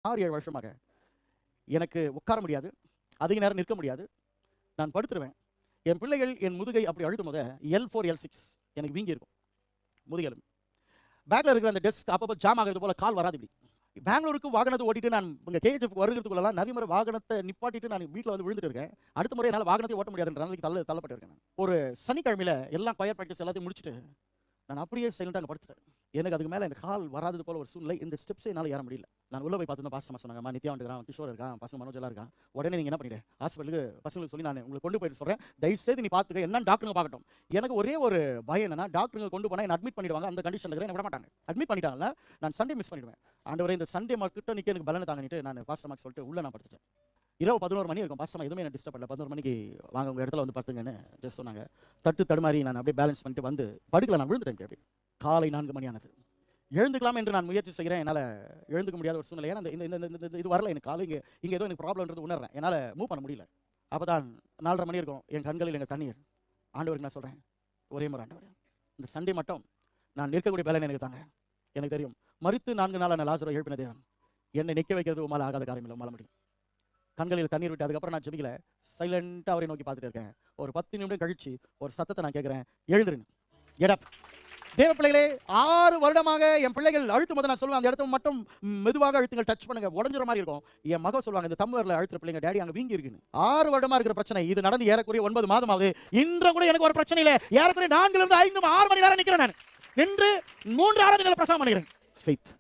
6-7 வருஷமாக எனக்கு உட்கார முடியாது, அதிக நேரம் நிற்க முடியாது, நான் படுத்துருவேன். என் பிள்ளைகள் என் முதுகை அப்படி அழுத்தும் போது L4 L6 எனக்கு வீங்கி இருக்கும் முதுகெலும். பேக்ல இருக்கிற அந்த டெஸ்க் அப்பப்போ ஜாம் ஆகிறது போல கால் வராது. இப்படி பெங்களூருக்கு வாகனத்தை ஓட்டிட்டு நான் இங்கே கேஜிஎஃப் வருகிறதுக்குள்ளலாம் நிறைய முறை வாகனத்தை நிப்பாட்டிட்டு நான் வீட்டில் வந்து விழுந்துட்டு இருக்கேன். அடுத்த முறை என்னால் வாகனத்தை ஓட்ட முடியாதுன்ற நிலைக்கு தள்ளப்பட்டு இருக்கேன். ஒரு சனிக்கிழமையில் எல்லாம் கொயர் ப்ராக்டிஸ் எல்லாத்தையும் முடிச்சுட்டு நான் அப்படியே சைலண்டாக அங்கே படுத்துட்டேன். எனக்கு அதுக்கு மேலே இந்த கால் வராது போல ஒரு சூழ்நிலை. இந்த ஸ்டெப்ஸே என்னால் ஏற முடியல. நான் உள்ள போய் பார்த்துட்டு பாஸ்டமா சொன்னாங்கம்மா, நித்யா வந்துருக்கான், கிஷோர் இருக்கான், பசங்க மனோஜ் எல்லாம் இருக்கான். உடனே நீங்கள் என்ன பண்ணிடு, ஹாஸ்பிட்டலுக்கு பசங்களுக்கு சொல்லி நான் உங்களுக்கு கொண்டு போயிட்டு சொல்கிறேன், தயவுசெய்து நீ பார்த்துக்க, என்ன டாக்டருங்க பார்க்கட்டும். எனக்கு ஒரே ஒரு பயம் என்னன்னா, டாக்டருங்க கொண்டு போனால் என்ன அட்மிட் பண்ணிடுவாங்க, அந்த கண்டிஷனில் இருக்கிறேன், விட மாட்டாங்க. அட்மிட் பண்ணிட்டாங்கல்ல, நான் சண்டே மிஸ் பண்ணிடுவேன். ஆண்டவரே இந்த சண்டே மட்டும் நிற்க எனக்கு பலனை தாங்கிட்டு நான் பாஸ்டமாக்கு சொல்லிட்டு உள்ள நான் படுத்துட்டேன். இரவு 11 மணி இருக்கும். பாஸ்டமா எதுவுமே நான் டிஸ்டர்ப் பண்ணல. 11 மணிக்கு வாங்க உங்கள் இடத்துல வந்து படுத்துங்கன்னு ஜஸ்ட் சொன்னாங்க. தடுமாறி நான் அப்படியே பேலன்ஸ் பண்ணிட்டு வந்து படுக்கல, நான் விழுந்துட்டேன். அப்படி காலை 4 மணி ஆனது. எழுந்துக்கலாம் என்று நான் முயற்சி செய்கிறேன். என்னால் எழுந்துக்க முடியாத ஒரு சூழ்நிலை. ஏன்னா இந்த இது வரல எனக்கு காலை, இங்கே ஏதோ எனக்கு ப்ராப்ளம்ன்றது உணர்றேன். என்னால் மூவ் பண்ண முடியல. அப்போ தான் 4:30 மணி இருக்கும். என் கண்களில் எங்கள் தண்ணீர். ஆண்டவருக்கு நான் சொல்கிறேன், ஒரே முறை ஆண்டவர், இந்த சண்டே மட்டும் நான் நிற்கக்கூடிய பலன் எனக்கு தாங்க. எனக்கு தெரியும், மரித்து 4 நாள் நான் லாசரை எழுப்பின தேவன் என்னை நிற்க வைக்கிறது உமால் ஆகாத காரியம் இல்லை, உமால முடியும். கண்களில் தண்ணீர் விட்டு அதுக்கப்புறம் நான் ஜெபிக்கல, சைலண்டாக அவரை நோக்கி பார்த்துட்டு இருக்கேன். ஒரு 10 நிமிடம் கழிச்சு ஒரு சத்தத்தை நான் கேட்குறேன், எழுந்துருன்னு. எடப் தேவ பிள்ளைகளே, 6 வருடமாக என் பிள்ளைகள் அழுத்தும் போது நான் சொல்லுவேன், அந்த இடத்த மட்டும் மெதுவாக அழுத்துங்கள், டச் பண்ணுங்க, உடஞ்சுற மாதிரி இருக்கும். என் மக சொல்லுவாங்க, இந்த தம்பரில் அழுத்துற பிள்ளைங்க, டேடி அங்கே வீங்கி இருக்குன்னு. 6 வருடமா இருக்கிற பிரச்சனை இது நடந்து ஏறக்குறைய 9 மாதமாவது. இன்றும் கூட எனக்கு ஒரு பிரச்சனை இல்லை. ஏறக்குறைய 4 இருந்து 5 6 மணி நேரம் நிற்கிறேன். நான் நின்று 3 ஆராதனைகளை பிரசாரம் பண்ணுகிறேன். ஃபெய்த்.